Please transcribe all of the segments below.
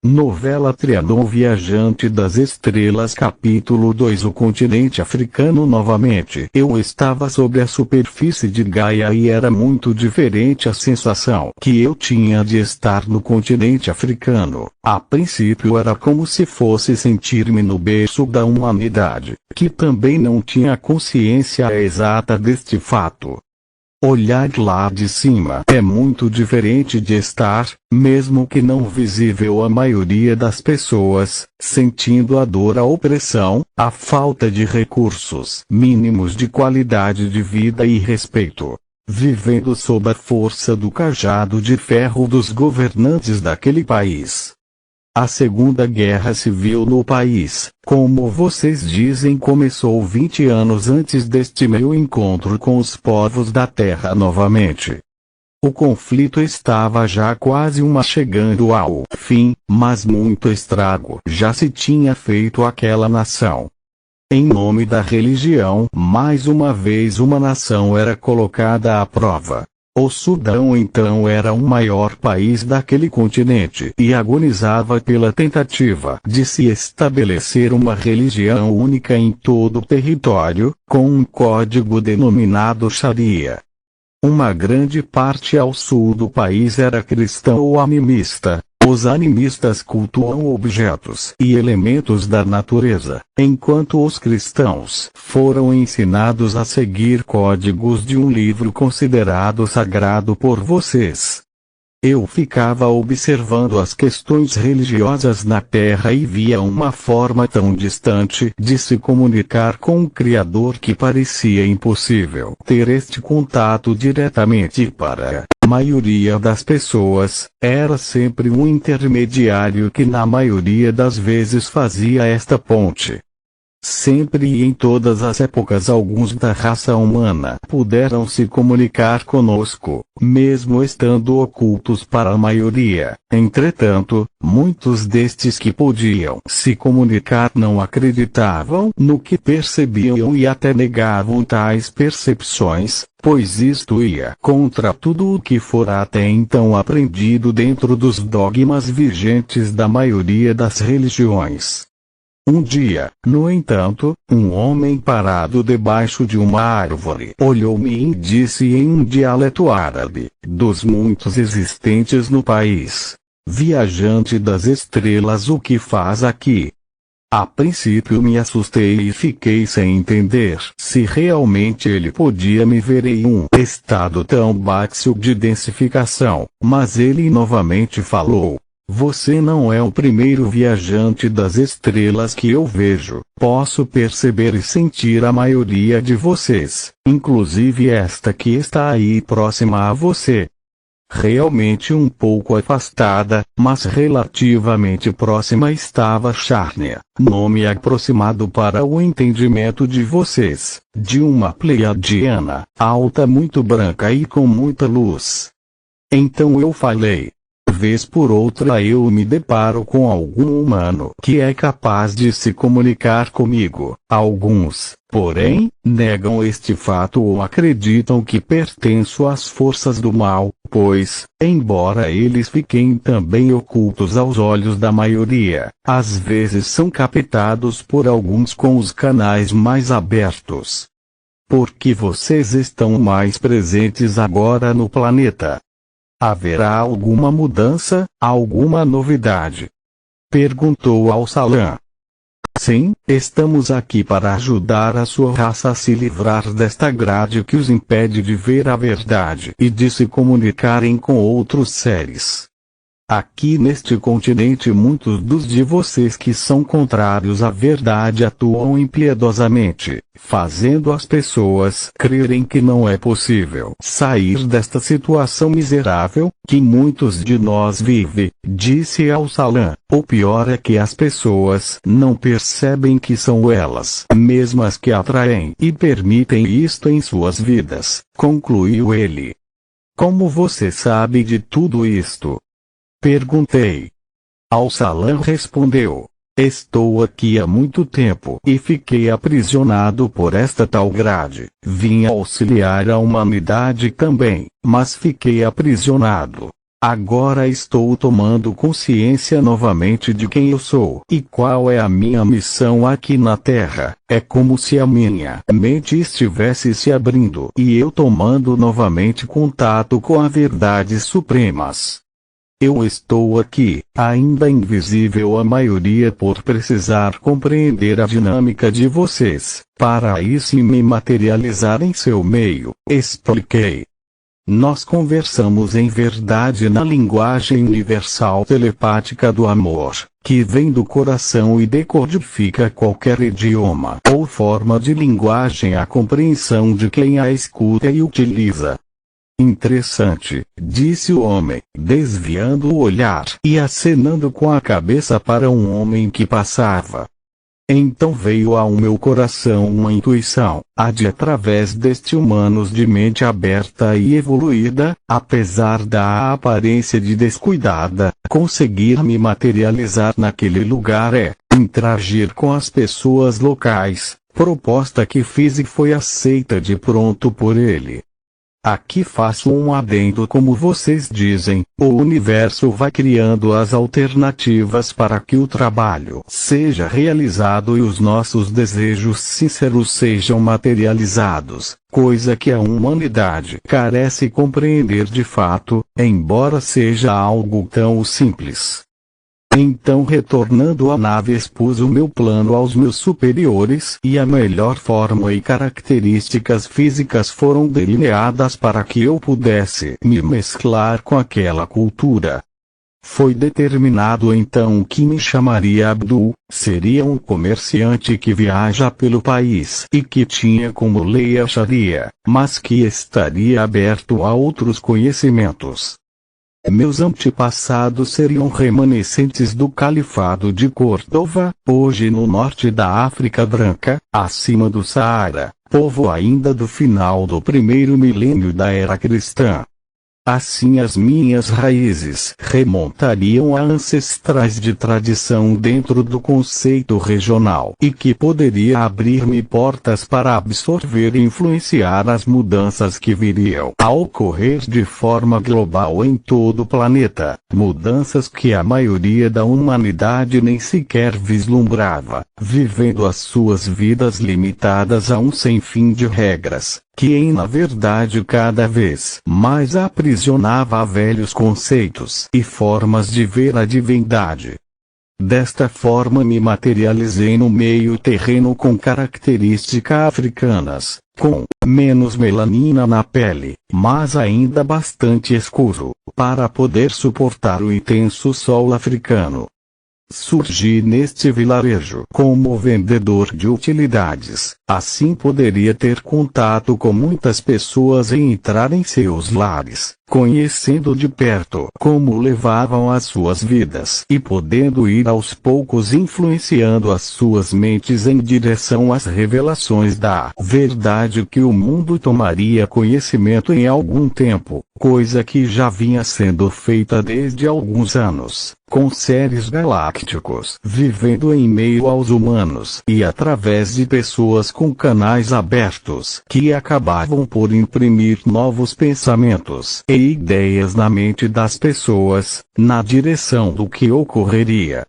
Novela Trianon Viajante das Estrelas Capítulo 2 O continente africano novamente. Eu estava sobre a superfície de Gaia e era muito diferente a sensação que eu tinha de estar no continente africano. A princípio era como se fosse sentir-me no berço da humanidade, que também não tinha consciência exata deste fato. Olhar lá de cima é muito diferente de estar, mesmo que não visível à maioria das pessoas, sentindo a dor, a opressão, a falta de recursos mínimos de qualidade de vida e respeito. Vivendo sob a força do cajado de ferro dos governantes daquele país. A Segunda Guerra Civil no país, como vocês dizem, começou 20 anos antes deste meu encontro com os povos da Terra novamente. O conflito estava já quase chegando ao fim, mas muito estrago já se tinha feito àquela nação. Em nome da religião, mais uma vez uma nação era colocada à prova. O Sudão então era o maior país daquele continente e agonizava pela tentativa de se estabelecer uma religião única em todo o território, com um código denominado Sharia. Uma grande parte ao sul do país era cristã ou animista. Os animistas cultuam objetos e elementos da natureza, enquanto os cristãos foram ensinados a seguir códigos de um livro considerado sagrado por vocês. Eu ficava observando as questões religiosas na Terra e via uma forma tão distante de se comunicar com o Criador que parecia impossível ter este contato diretamente. Para a maioria das pessoas, era sempre um intermediário que na maioria das vezes fazia esta ponte. Sempre e em todas as épocas alguns da raça humana puderam se comunicar conosco, mesmo estando ocultos para a maioria. Entretanto, muitos destes que podiam se comunicar não acreditavam no que percebiam e até negavam tais percepções, pois isto ia contra tudo o que fora até então aprendido dentro dos dogmas vigentes da maioria das religiões. Um dia, no entanto, um homem parado debaixo de uma árvore olhou-me e disse em um dialeto árabe, dos muitos existentes no país: "Viajante das estrelas, o que faz aqui?" A princípio me assustei e fiquei sem entender se realmente ele podia me ver em um estado tão baixo de densificação, mas ele novamente falou: "Você não é o primeiro viajante das estrelas que eu vejo. Posso perceber e sentir a maioria de vocês, inclusive esta que está aí próxima a você." Realmente um pouco afastada, mas relativamente próxima estava Charnia, nome aproximado para o entendimento de vocês, de uma pleiadiana, alta, muito branca e com muita luz. Então eu falei: vez por outra eu me deparo com algum humano que é capaz de se comunicar comigo. Alguns, porém, negam este fato ou acreditam que pertenço às forças do mal, pois, embora eles fiquem também ocultos aos olhos da maioria, às vezes são captados por alguns com os canais mais abertos. Porque vocês estão mais presentes agora no planeta. Haverá alguma mudança, alguma novidade? Perguntou Al-Salam. Sim, estamos aqui para ajudar a sua raça a se livrar desta grade que os impede de ver a verdade e de se comunicarem com outros seres. Aqui neste continente muitos dos de vocês que são contrários à verdade atuam impiedosamente, fazendo as pessoas crerem que não é possível sair desta situação miserável que muitos de nós vivem, disse Al-Salam. O pior é que as pessoas não percebem que são elas mesmas que atraem e permitem isto em suas vidas, concluiu ele. Como você sabe de tudo isto? Perguntei. Al-Salam respondeu: estou aqui há muito tempo e fiquei aprisionado por esta tal grade. Vim auxiliar a humanidade também, mas fiquei aprisionado. Agora estou tomando consciência novamente de quem eu sou e qual é a minha missão aqui na Terra. É como se a minha mente estivesse se abrindo e eu tomando novamente contato com as verdades supremas. Eu estou aqui, ainda invisível à maioria por precisar compreender a dinâmica de vocês, para aí sim me materializar em seu meio, expliquei. Nós conversamos em verdade na linguagem universal telepática do amor, que vem do coração e decodifica qualquer idioma ou forma de linguagem à compreensão de quem a escuta e utiliza. Interessante, disse o homem, desviando o olhar e acenando com a cabeça para um homem que passava. Então veio ao meu coração uma intuição, a de através deste humanos de mente aberta e evoluída, apesar da aparência de descuidada, conseguir me materializar naquele lugar interagir com as pessoas locais, proposta que fiz e foi aceita de pronto por ele. Aqui faço um adendo como vocês dizem, o universo vai criando as alternativas para que o trabalho seja realizado e os nossos desejos sinceros sejam materializados, coisa que a humanidade carece compreender de fato, embora seja algo tão simples. Então retornando à nave expus o meu plano aos meus superiores e a melhor forma e características físicas foram delineadas para que eu pudesse me mesclar com aquela cultura. Foi determinado então que me chamaria Abdul, seria um comerciante que viaja pelo país e que tinha como lei a Sharia, mas que estaria aberto a outros conhecimentos. Meus antepassados seriam remanescentes do Califado de Córdoba, hoje no norte da África Branca, acima do Saara, povo ainda do final do primeiro milênio da era cristã. Assim as minhas raízes remontariam a ancestrais de tradição dentro do conceito regional e que poderia abrir-me portas para absorver e influenciar as mudanças que viriam a ocorrer de forma global em todo o planeta, mudanças que a maioria da humanidade nem sequer vislumbrava, vivendo as suas vidas limitadas a um sem fim de regras, que na verdade cada vez mais aprisionava a velhos conceitos e formas de ver a divindade. Desta forma me materializei no meio terreno com características africanas, com menos melanina na pele, mas ainda bastante escuro, para poder suportar o intenso sol africano. Surgi neste vilarejo como vendedor de utilidades, assim poderia ter contato com muitas pessoas e entrar em seus lares, conhecendo de perto como levavam as suas vidas e podendo ir aos poucos influenciando as suas mentes em direção às revelações da verdade que o mundo tomaria conhecimento em algum tempo, coisa que já vinha sendo feita desde alguns anos, com seres galácticos vivendo em meio aos humanos e através de pessoas com canais abertos que acabavam por imprimir novos pensamentos e ideias na mente das pessoas, na direção do que ocorreria.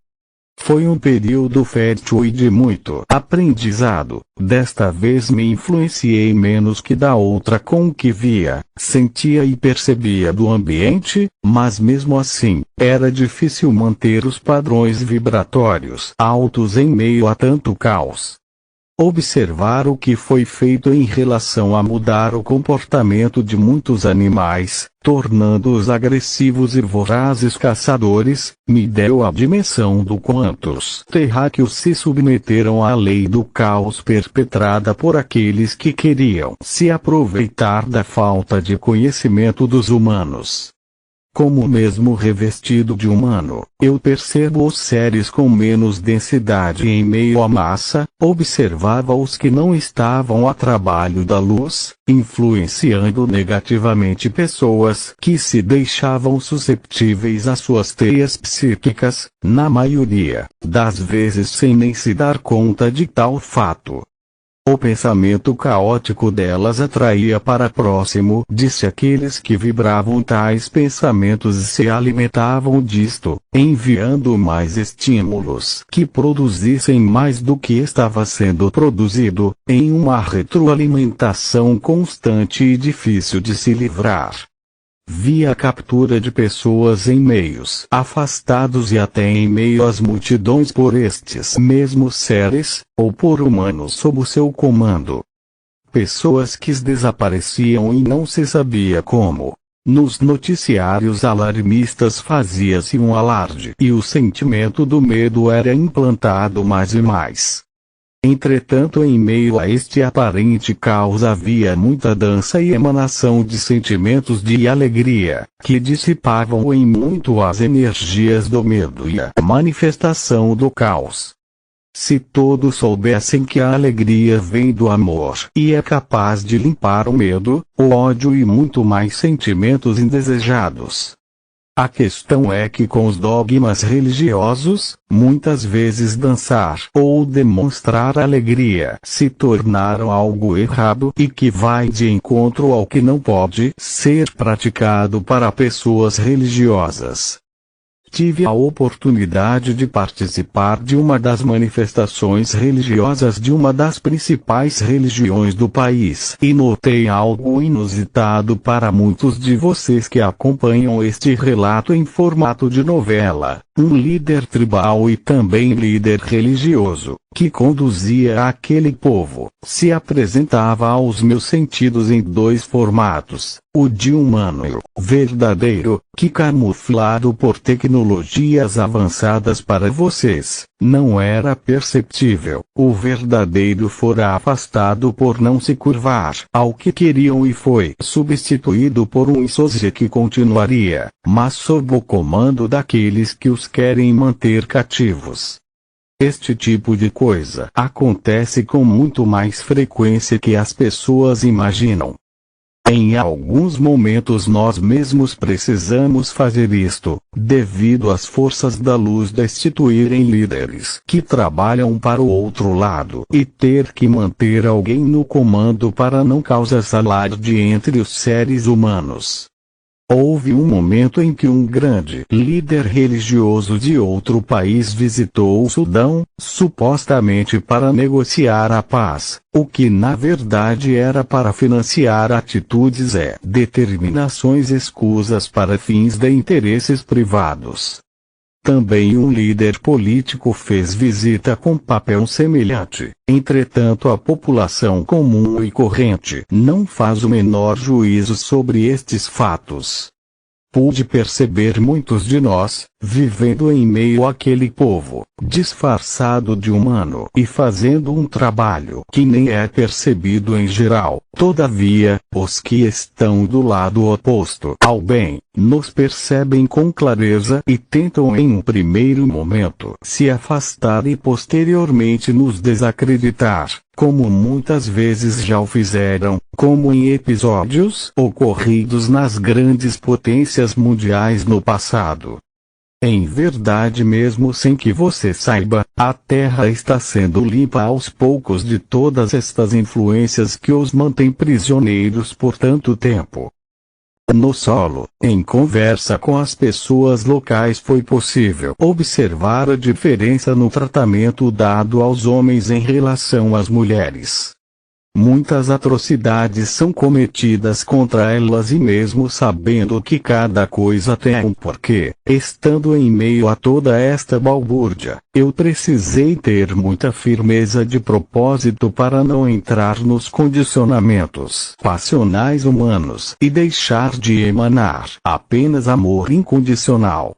Foi um período fértil e de muito aprendizado. Desta vez me influenciei menos que da outra com o que via, sentia e percebia do ambiente, mas mesmo assim, era difícil manter os padrões vibratórios altos em meio a tanto caos. Observar o que foi feito em relação a mudar o comportamento de muitos animais, tornando-os agressivos e vorazes caçadores, me deu a dimensão do quantos terráqueos se submeteram à lei do caos perpetrada por aqueles que queriam se aproveitar da falta de conhecimento dos humanos. Como mesmo revestido de humano, eu percebo os seres com menos densidade em meio à massa, observava os que não estavam a trabalho da luz, influenciando negativamente pessoas que se deixavam susceptíveis às suas teias psíquicas, na maioria das vezes sem nem se dar conta de tal fato. O pensamento caótico delas atraía para próximo de si aqueles que vibravam tais pensamentos e se alimentavam disto, enviando mais estímulos que produzissem mais do que estava sendo produzido, em uma retroalimentação constante e difícil de se livrar. Via a captura de pessoas em meios afastados e até em meio às multidões por estes mesmos seres, ou por humanos sob o seu comando. Pessoas que desapareciam e não se sabia como. Nos noticiários alarmistas fazia-se um alarde e o sentimento do medo era implantado mais e mais. Entretanto, em meio a este aparente caos havia muita dança e emanação de sentimentos de alegria, que dissipavam em muito as energias do medo e a manifestação do caos. Se todos soubessem que a alegria vem do amor e é capaz de limpar o medo, o ódio e muito mais sentimentos indesejados. A questão é que com os dogmas religiosos, muitas vezes dançar ou demonstrar alegria se tornaram algo errado e que vai de encontro ao que não pode ser praticado para pessoas religiosas. Tive a oportunidade de participar de uma das manifestações religiosas de uma das principais religiões do país e notei algo inusitado para muitos de vocês que acompanham este relato em formato de novela. Um líder tribal e também líder religioso, que conduzia aquele povo, se apresentava aos meus sentidos em dois formatos, o de humano verdadeiro, que camuflado por tecnologias avançadas para vocês, não era perceptível. O verdadeiro fora afastado por não se curvar ao que queriam e foi substituído por um sósia que continuaria, mas sob o comando daqueles que os querem manter cativos. Este tipo de coisa acontece com muito mais frequência que as pessoas imaginam. Em alguns momentos nós mesmos precisamos fazer isto, devido às forças da luz destituírem líderes que trabalham para o outro lado e ter que manter alguém no comando para não causar alarde entre os seres humanos. Houve um momento em que um grande líder religioso de outro país visitou o Sudão, supostamente para negociar a paz, o que na verdade era para financiar atitudes e determinações escusas para fins de interesses privados. Também um líder político fez visita com papel semelhante. Entretanto, a população comum e corrente não faz o menor juízo sobre estes fatos. Pude perceber muitos de nós, vivendo em meio àquele povo, disfarçado de humano e fazendo um trabalho que nem é percebido em geral. Todavia, os que estão do lado oposto ao bem, nos percebem com clareza e tentam em um primeiro momento se afastar e posteriormente nos desacreditar, como muitas vezes já o fizeram, como em episódios ocorridos nas grandes potências mundiais no passado. Em verdade, mesmo sem que você saiba, a Terra está sendo limpa aos poucos de todas estas influências que os mantêm prisioneiros por tanto tempo. No solo, em conversa com as pessoas locais, foi possível observar a diferença no tratamento dado aos homens em relação às mulheres. Muitas atrocidades são cometidas contra elas e mesmo sabendo que cada coisa tem um porquê, estando em meio a toda esta balbúrdia, eu precisei ter muita firmeza de propósito para não entrar nos condicionamentos passionais humanos e deixar de emanar apenas amor incondicional.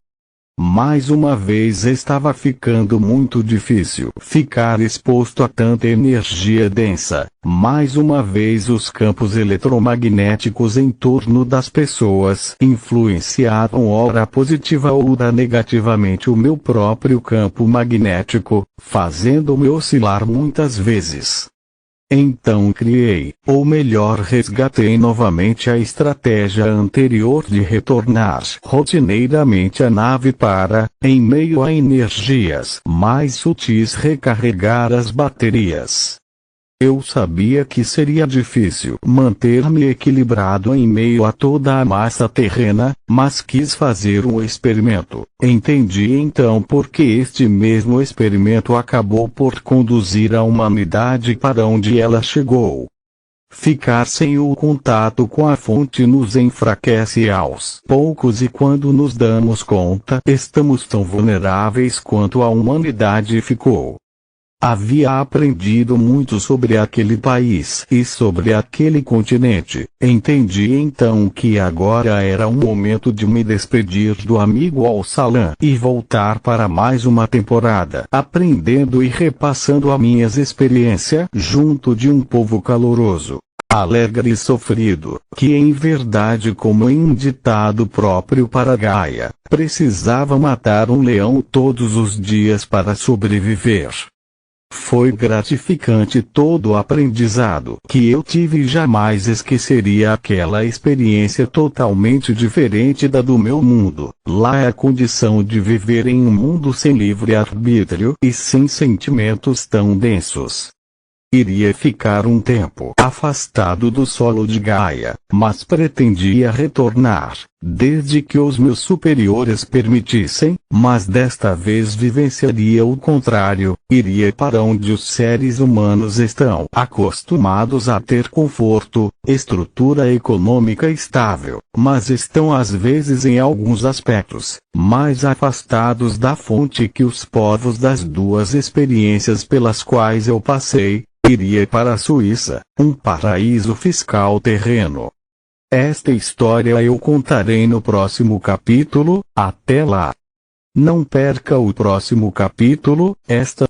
Mais uma vez estava ficando muito difícil ficar exposto a tanta energia densa. Mais uma vez os campos eletromagnéticos em torno das pessoas influenciavam ora positiva ou ora negativamente o meu próprio campo magnético, fazendo-me oscilar muitas vezes. Então criei, ou melhor resgatei novamente a estratégia anterior de retornar rotineiramente à nave para, em meio a energias mais sutis, recarregar as baterias. Eu sabia que seria difícil manter-me equilibrado em meio a toda a massa terrena, mas quis fazer um experimento. Entendi então por que este mesmo experimento acabou por conduzir a humanidade para onde ela chegou. Ficar sem o contato com a fonte nos enfraquece aos poucos e quando nos damos conta, estamos tão vulneráveis quanto a humanidade ficou. Havia aprendido muito sobre aquele país e sobre aquele continente. Entendi então que agora era o momento de me despedir do amigo Al-Salam e voltar para mais uma temporada, aprendendo e repassando as minhas experiências junto de um povo caloroso, alegre e sofrido, que em verdade, como em um ditado próprio para Gaia, precisava matar um leão todos os dias para sobreviver. Foi gratificante todo o aprendizado que eu tive e jamais esqueceria aquela experiência totalmente diferente da do meu mundo. Lá é a condição de viver em um mundo sem livre-arbítrio e sem sentimentos tão densos. Iria ficar um tempo afastado do solo de Gaia, mas pretendia retornar, desde que os meus superiores permitissem, mas desta vez vivenciaria o contrário, iria para onde os seres humanos estão acostumados a ter conforto, estrutura econômica estável, mas estão às vezes em alguns aspectos, mais afastados da fonte que os povos das duas experiências pelas quais eu passei. Iria para a Suíça, um paraíso fiscal terreno. Esta história eu contarei no próximo capítulo. Até lá! Não perca o próximo capítulo. Esta